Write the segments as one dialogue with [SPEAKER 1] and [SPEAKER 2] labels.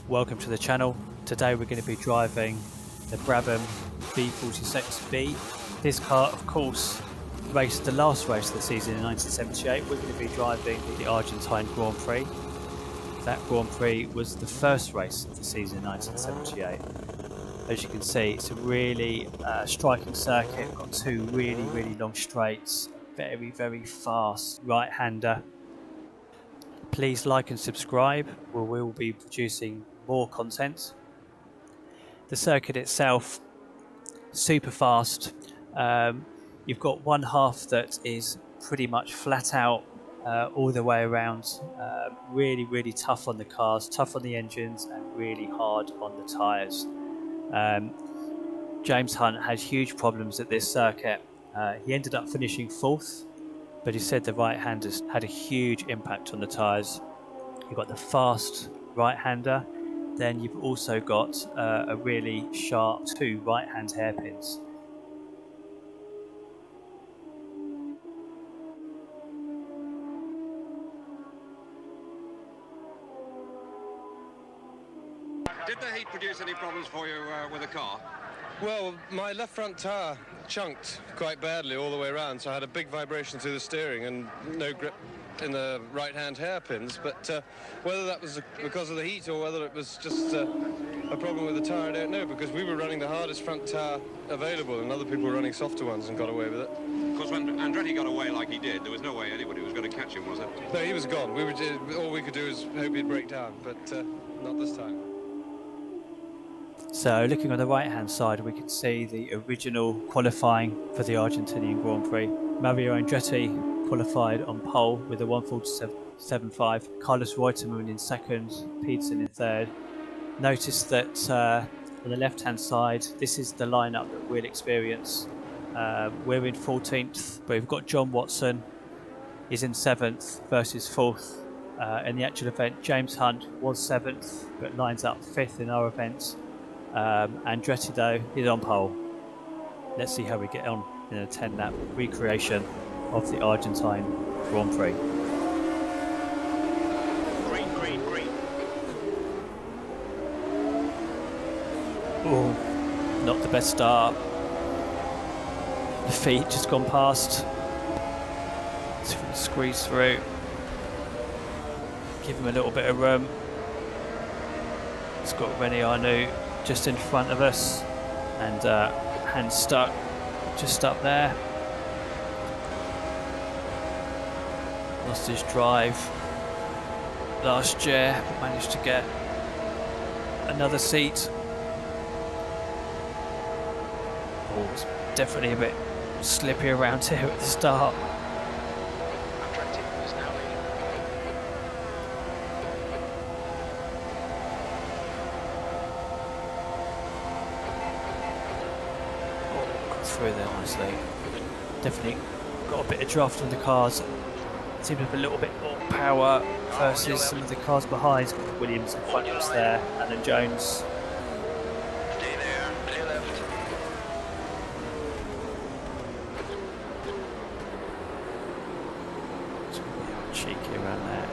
[SPEAKER 1] Welcome to the channel. Today we're going to be driving the Brabham BT45B. This car, of course, raced the last race of the season in 1978. We're going to be driving the Argentine Grand Prix. That Grand Prix was the first race of the season in 1978. As you can see, it's a really striking circuit. We've got two really long straights, very fast right-hander. Please like and subscribe, where we will be producing more content. The circuit itself, super fast. You've got one half that is pretty much flat out all the way around. Really tough on the cars, tough on the engines, and really hard on the tyres. James Hunt had huge problems at this circuit. He ended up finishing fourth, but he said the right-handers had a huge impact on the tyres. You've got the fast right-hander, then you've also got a really sharp two right-hand hairpins.
[SPEAKER 2] Did the heat produce any problems for you with the car?
[SPEAKER 3] Well, my left front tyre chunked quite badly all the way around, so I had a big vibration through the steering and no grip in the right-hand hairpins. But whether that was because of the heat or whether it was just a problem with the tyre, I don't know, because we were running the hardest front tyre available and other people were running softer ones and got away with it.
[SPEAKER 2] Because when Andretti got away like he did, there was no way anybody was going to catch him, was there?
[SPEAKER 3] No, he was gone. All we could do was hope he'd break down, but not this time.
[SPEAKER 1] So looking on the right hand side, we can see the original qualifying for the Argentinian Grand Prix. Mario Andretti qualified on pole with a 1:47.5. Carlos Reutemann in second, Peterson in third. Notice that on the left hand side, this is the lineup that we'll experience. We're in 14th, but we've got John Watson is in 7th versus 4th. In the actual event, James Hunt was 7th, but lines up 5th in our event. Andretti though is on pole. Let's see how we get on in a 10-lap recreation of the Argentine Grand Prix.
[SPEAKER 2] Green.
[SPEAKER 1] Oh, not the best start. The feet just gone past. Squeeze through. Give him a little bit of room. It's got Romeo just in front of us, and hand stuck just up there. Lost his drive last year, but managed to get another seat. Oh, it's definitely a bit slippy around here at the start. Through there nicely. Definitely got a bit of draft on the cars. Seems to have a little bit more power versus some of the cars behind. Williams in front of us there, and then Jones.
[SPEAKER 4] Stay there, clear left.
[SPEAKER 1] It's going to be cheeky around there.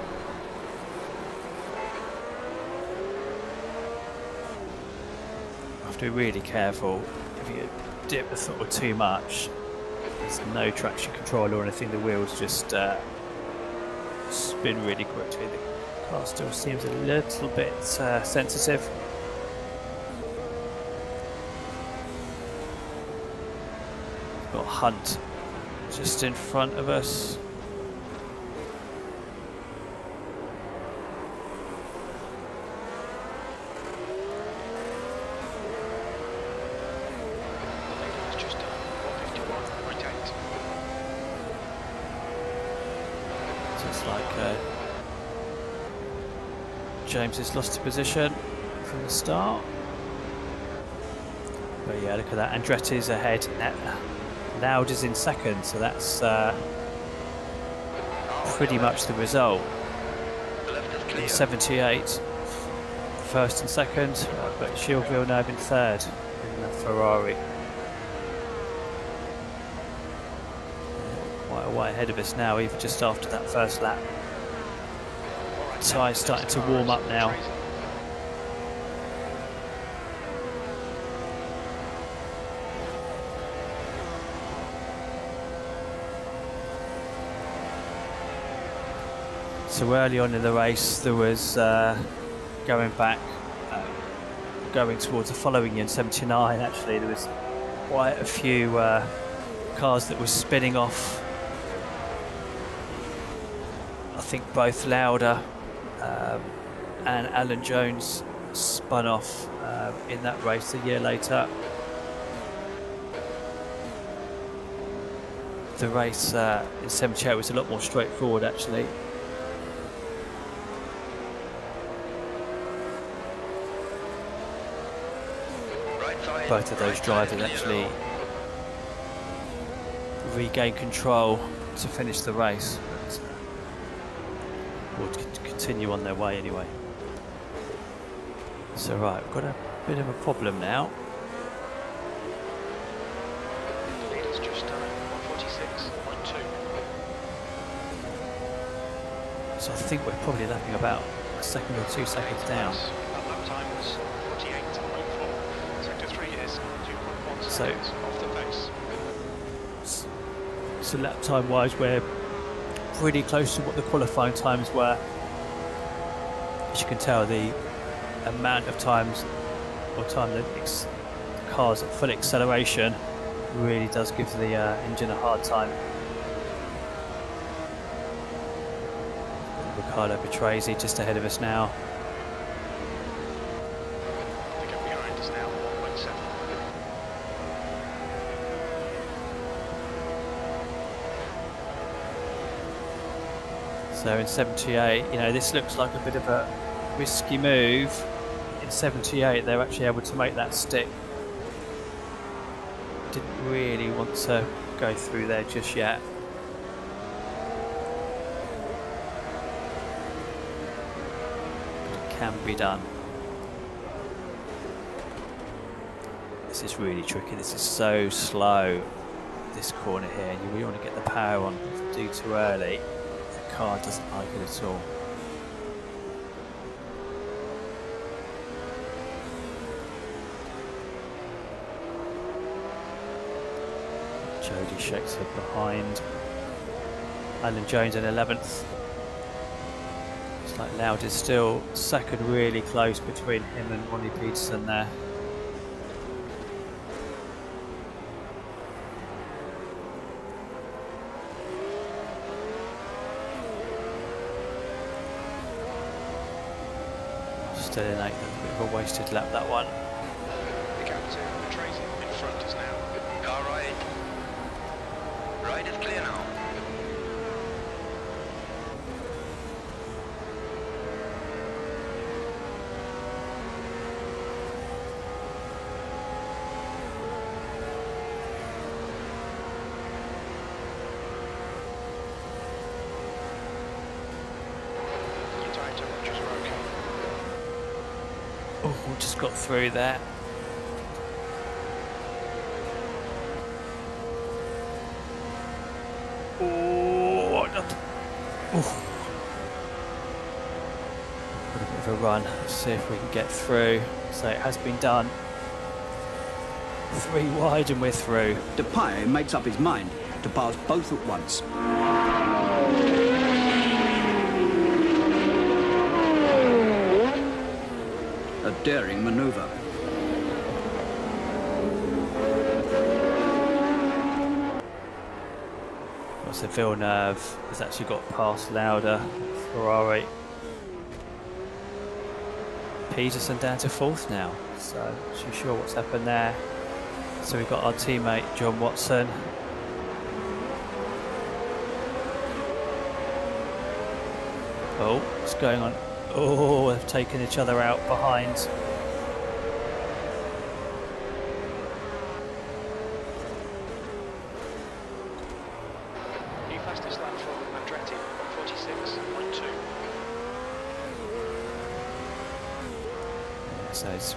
[SPEAKER 1] Have to be really careful. If you dip the throttle too much, there's no traction control or anything. The wheels just spin really quickly. The car still seems a little bit sensitive. We've got Hunt just in front of us. James has lost a position from the start. But yeah, look at that. Andretti's ahead. Lauda's in second, so that's pretty much the result. In 78, first and second, but Gilles Villeneuve in third in the Ferrari. Quite a way ahead of us now, even just after that first lap. Tyres starting to warm up now. So early on in the race, there was going back, going towards the following year in 79. Actually, there was quite a few cars that were spinning off. I think both Lauda and Alan Jones spun off in that race a year later. The race in 78 was a lot more straightforward, actually. Both of those drivers actually regained control to finish the race, but will continue on their way anyway. So right, we've got a bit of a problem now.
[SPEAKER 5] The leader's just 146.2.
[SPEAKER 1] So I think we're probably lapping about a second or 2 seconds down.
[SPEAKER 5] That lap time was 48.4. Sector 3 is 2.1
[SPEAKER 1] So-
[SPEAKER 5] seconds off the pace.
[SPEAKER 1] So lap time wise, we're pretty close to what the qualifying times were. As you can tell, the amount of times or time that the car's at full acceleration really does give the engine a hard time. Ricardo Patrese just ahead of us now.
[SPEAKER 5] The gap behind is now 1.7.
[SPEAKER 1] So in 78, you know, this looks like a bit of a risky move. In 78, they're actually able to make that stick. Didn't really want to go through there just yet. But it can be done. This is really tricky. This is so slow, this corner here. You really want to get the power on. If you do too early, the car doesn't like it at all. Jody shakes her behind. Alan Jones in 11th. It's like Lauda's still second, really close between him and Ronnie Peterson there. Still in 8th, a bit of a wasted lap that one.
[SPEAKER 5] The gap to Patrese in front is now.
[SPEAKER 4] Car right. Right is clear now.
[SPEAKER 5] Your tyre temperatures are okay.
[SPEAKER 1] Oh, just got through there. Oh, got a bit of a run. Let's see if we can get through. So it has been done. 3 wide and we're through.
[SPEAKER 6] Depailler makes up his mind to pass both at once. A daring manoeuvre.
[SPEAKER 1] So Villeneuve has actually got past Lauda, Ferrari. Peterson down to 4th now, so not too sure what's happened there. So we've got our teammate John Watson. Oh, what's going on? Oh, they've taken each other out behind.
[SPEAKER 5] New fastest lap for Andretti, 146.2.
[SPEAKER 1] So it's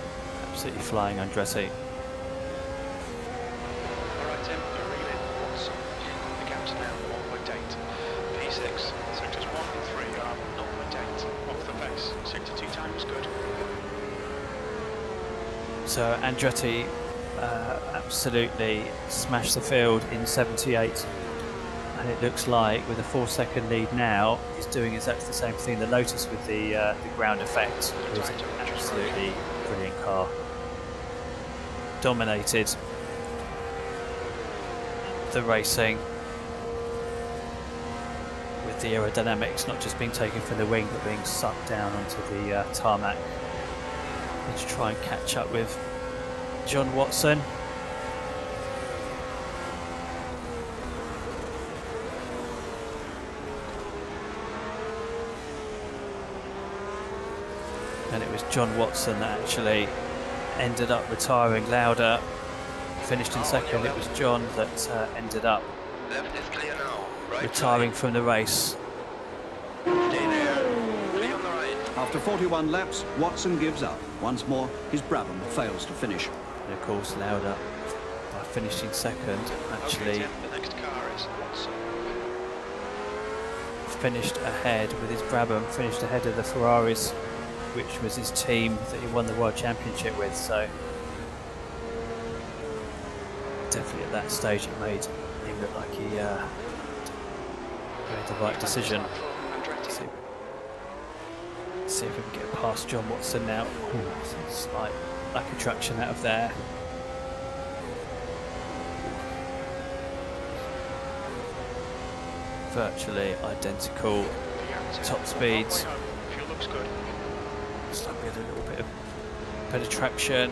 [SPEAKER 1] absolutely flying Andretti.
[SPEAKER 5] Alright Tim, you're reeling. Watson. The gap's now 1.8. P6, sectors 1 and 3 are 0.8 off the pace. Sector 2 time was good.
[SPEAKER 1] So Andretti absolutely smashed the field in 78. And it looks like with a 4-second lead now, he's doing exactly the same thing the Lotus with the ground effect. It was an absolutely brilliant car. Dominated the racing with the aerodynamics not just being taken from the wing but being sucked down onto the tarmac. Let's try and catch up with John Watson. And it was John Watson that actually ended up retiring. Lauda finished in second. It was John that ended up
[SPEAKER 4] Left is clear now. Right
[SPEAKER 1] retiring from the race.
[SPEAKER 4] Stay there. Clear on the right.
[SPEAKER 6] After 41 laps, Watson gives up. Once more, his Brabham fails to finish.
[SPEAKER 1] And of course, Lauda, by finishing second, actually
[SPEAKER 5] The next car is Watson.
[SPEAKER 1] finished ahead with his Brabham, finished ahead of the Ferraris, which was his team that he won the World Championship with. So definitely at that stage it made him look like he made the right decision. See if we can get past John Watson now. Slight lack of traction out of there. Virtually identical top speeds.
[SPEAKER 5] Fuel looks good.
[SPEAKER 1] Looks like we had a little bit of better traction.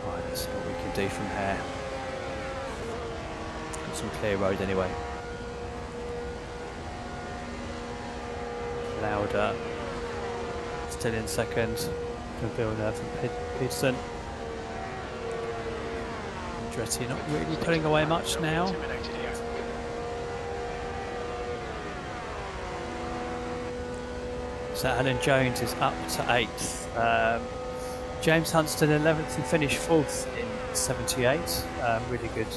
[SPEAKER 1] Right, let's see what we can do from here. Got some clear road anyway. Lauda still in second. From Villeneuve and Peterson. Andretti not really pulling away much now.
[SPEAKER 5] Intimidated here.
[SPEAKER 1] So Alan Jones is up to 8th. James Hunston 11th and finished 4th in 78. Really good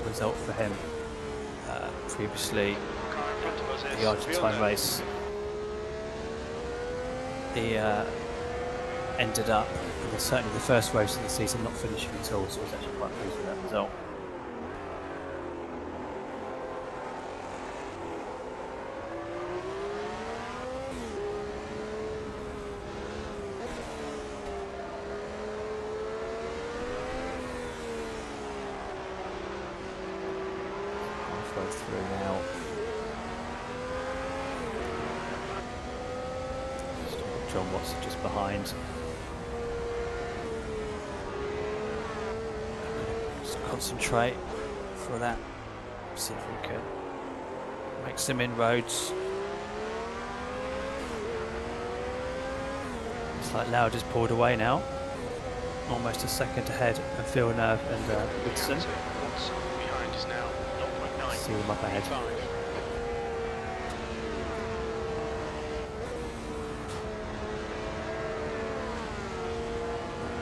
[SPEAKER 1] result for him. Previously,
[SPEAKER 5] Car in front of us is
[SPEAKER 1] the Argentine
[SPEAKER 5] Villeneuve.
[SPEAKER 1] race, he ended up, in certainly the first race of the season, not finishing at all, so I was actually quite pleased with that result. Halfway through now. Still got John Watson just behind. Just concentrate for that. See if we can make some inroads. It's like Lauda's pulled away now. Almost a second ahead of Villeneuve and Peterson.
[SPEAKER 5] Watson behind is now 0.9.
[SPEAKER 1] See them up ahead.
[SPEAKER 5] 5.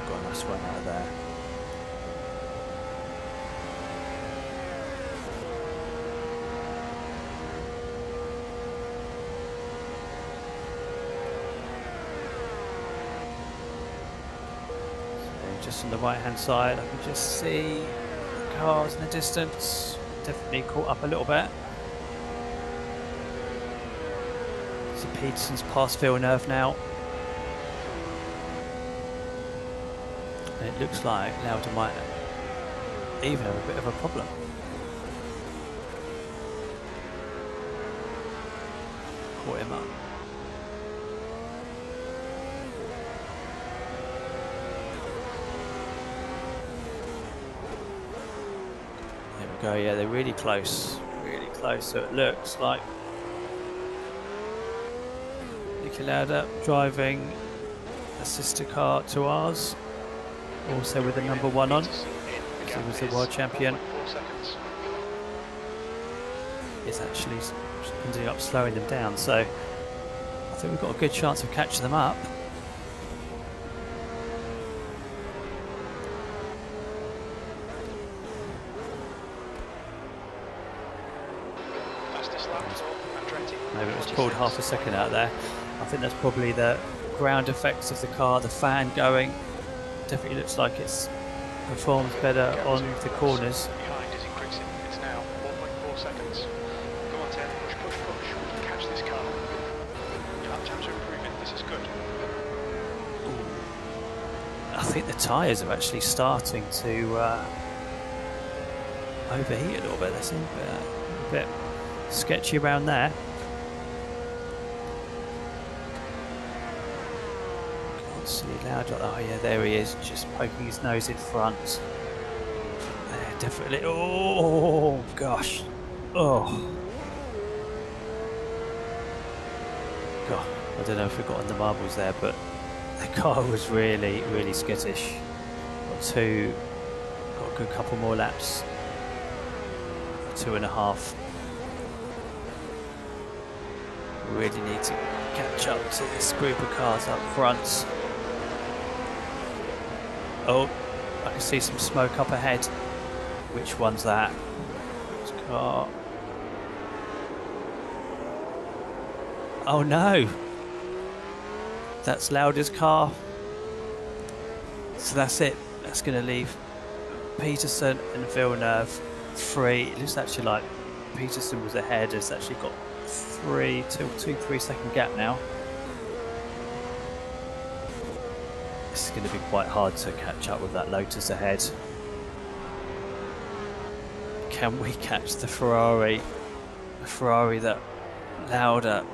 [SPEAKER 1] Got a nice run out of there. So just on the right hand side, I can just see the cars in the distance. Definitely caught up a little bit. So Peterson's past Villeneuve now. And it looks like Lauda might even have a bit of a problem. Caught him up. There we go, yeah, they're really close. Really close, so it looks like Niki Lauda driving a sister car to ours. Also with the number 1 on, because he was the world champion.
[SPEAKER 5] 4 seconds.
[SPEAKER 1] Is actually ending up slowing them down, so I think we've got a good chance of catching them up.
[SPEAKER 5] Fastest lap for Andretti.
[SPEAKER 1] Maybe it was pulled half a second out there. I think that's probably the ground effects of the car, the fan going. Definitely looks like it's performs better on the corners.
[SPEAKER 5] Behind is increasing. It's now 4.4 seconds. Go on, Ted. Push, push, push. We can catch this car. Your lap times are improving. This is good.
[SPEAKER 1] I think the tyres are actually starting to overheat a little bit. They seem a bit sketchy around there. Can't see Lauda. Oh yeah, there he is, just poking his nose in front. There, definitely. Oh gosh. Oh. God, I don't know if we got on the marbles there, but the car was really, really skittish. Got a good couple more laps. 2.5. Really need to catch up to this group of cars up front. Oh, I can see some smoke up ahead. Which one's that? Which car? Oh no! That's Lauda's car. So that's it. That's going to leave Peterson and Villeneuve free. It looks actually like Peterson was ahead. It's actually got 3 second gap now. This is going to be quite hard to catch up with that Lotus ahead. Can we catch the Ferrari? The Ferrari that Lauda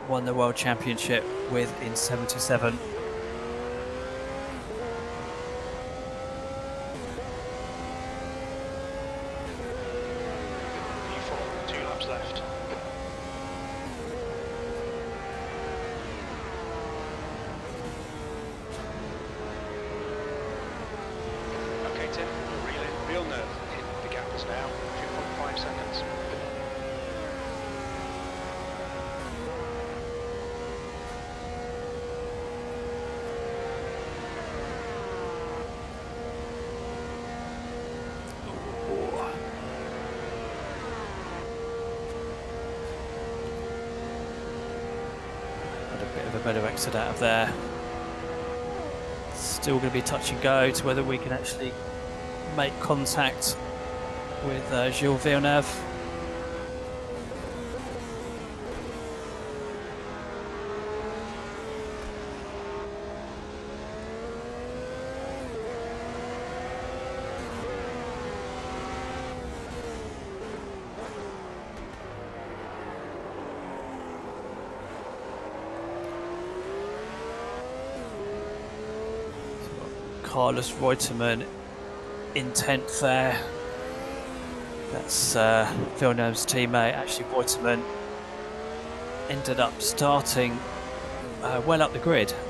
[SPEAKER 1] won the World Championship with in '77.
[SPEAKER 5] P4, 2 laps left. Okay, Tim, real nerve. The gap is now 2.5 seconds.
[SPEAKER 1] Better exit out of there. Still going to be touch and go to whether we can actually make contact with Gilles Villeneuve. Carlos Reutemann in 10th there. That's Villeneuve's teammate. Actually, Reutemann ended up starting well up the grid. He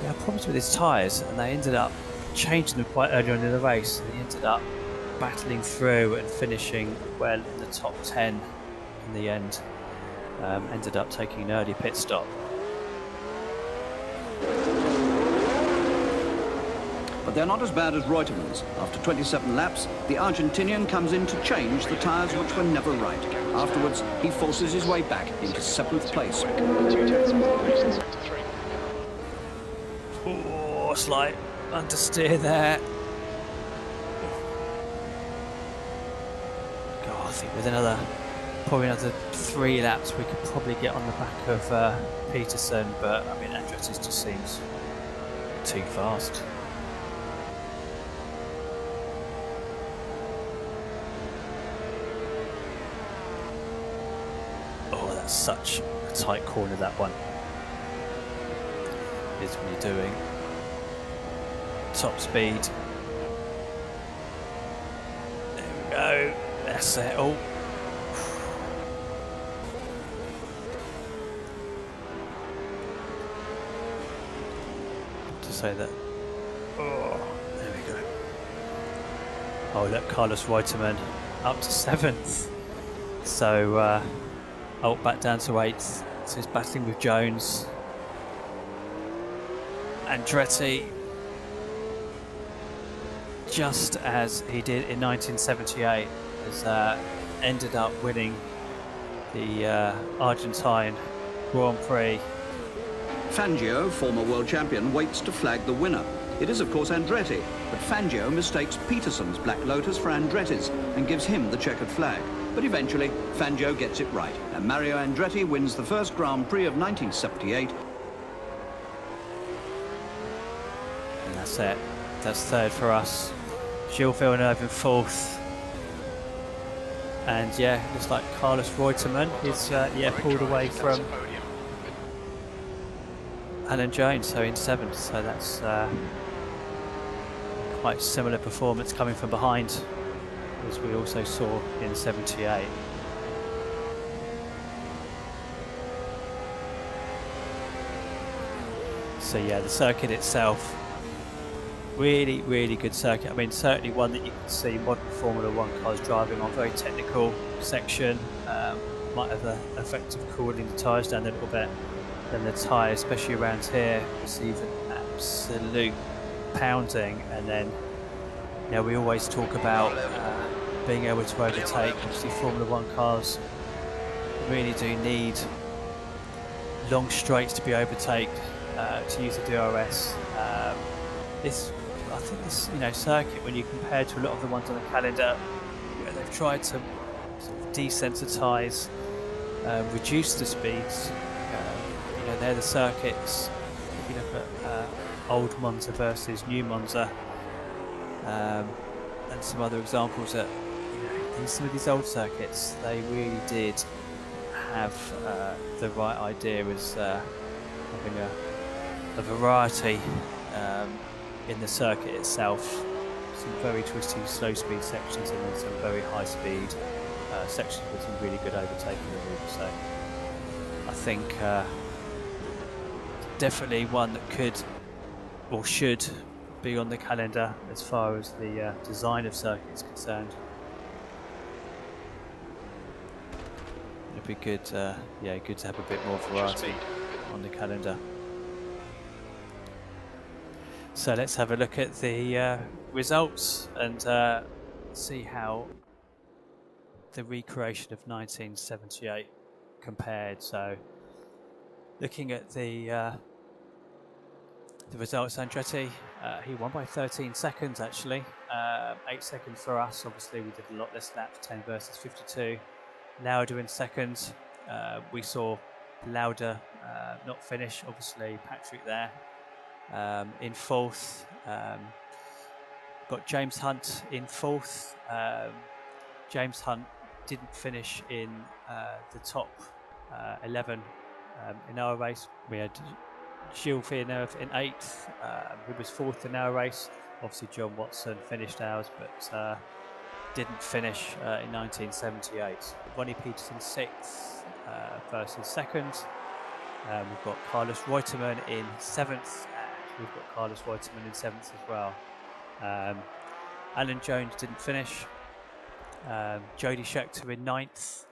[SPEAKER 1] had problems with his tyres and they ended up changing them quite early on in the race. He ended up battling through and finishing well in the top 10 in the end. Ended up taking an early pit stop.
[SPEAKER 6] But they're not as bad as Reutemann's. After 27 laps, the Argentinian comes in to change the tyres which were never right. Afterwards, he forces his way back into 7th place.
[SPEAKER 5] 2 tenths of the race in sector 3.
[SPEAKER 1] Oh, slight understeer there. God, I think with probably another 3 laps, we could probably get on the back of Peterson, but I mean, Andretti just seems too fast. Such a tight corner, that one. Is when you're doing top speed. There we go. That's it. Oh. To say that. Oh, there we go. Oh, look, Carlos Reutemann up to 7th. So, back down to 8th, so he's battling with Jones. Andretti, just as he did in 1978, has ended up winning the Argentine Grand Prix.
[SPEAKER 6] Fangio, former world champion, waits to flag the winner. It is, of course, Andretti, but Fangio mistakes Peterson's Black Lotus for Andretti's and gives him the checkered flag. But eventually, Fangio gets it right, and Mario Andretti wins the first Grand Prix of 1978.
[SPEAKER 1] And that's it. That's third for us. Gilles Villeneuve in fourth. And yeah, looks like Carlos Reutemann is pulled away from Alan Jones, so in seventh. So that's quite similar performance coming from behind, as we also saw in 78. So yeah, the circuit itself, really, really good circuit. I mean, certainly one that you can see modern Formula One cars driving on. Very technical section. Might have the effect of cooling the tyres down a little bit. Then the tyre, especially around here, receive an absolute pounding. And then, you know, we always talk about being able to overtake. Obviously, Formula One cars really do need long straights to be overtaken, to use the DRS. I think this, you know, circuit, when you compare to a lot of the ones on the calendar, you know, they've tried to sort of desensitise, reduce the speeds. You know, they're the circuits. If you look at old Monza versus new Monza, and some other examples that, you know, some of these old circuits, they really did have the right idea as having a variety in the circuit itself. Some very twisty slow speed sections and then some very high speed sections with some really good overtaking moves. So I think definitely one that could or should be on the calendar as far as the design of circuit is concerned. It'd be good, good to have a bit more variety on the calendar. So let's have a look at the results and see how the recreation of 1978 compared. So looking at the results, Andretti, he won by 13 seconds actually, 8 seconds for us. Obviously we did a lot less laps, 10 versus 52. Lauda in second. We saw Lauda not finish, obviously Patrick there. In fourth, got James Hunt in fourth. James Hunt didn't finish in the top 11 in our race. We had Gilles Villeneuve in eighth, who was fourth in our race. Obviously John Watson finished ours, but didn't finish in 1978. Ronnie Peterson sixth versus second. We've got Carlos Reutemann in seventh. We've got Carlos Reutemann in seventh as well. Alan Jones didn't finish. Jody Scheckter in ninth.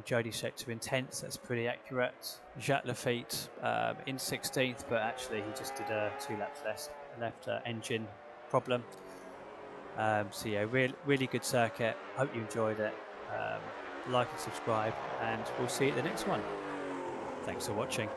[SPEAKER 1] Jody Scheckter in 10th, that's pretty accurate. Jacques Lafitte in 16th, but actually he just did 2 laps left engine problem. So yeah, really good circuit. Hope you enjoyed it. Like and subscribe, and we'll see you at the next one. Thanks for watching.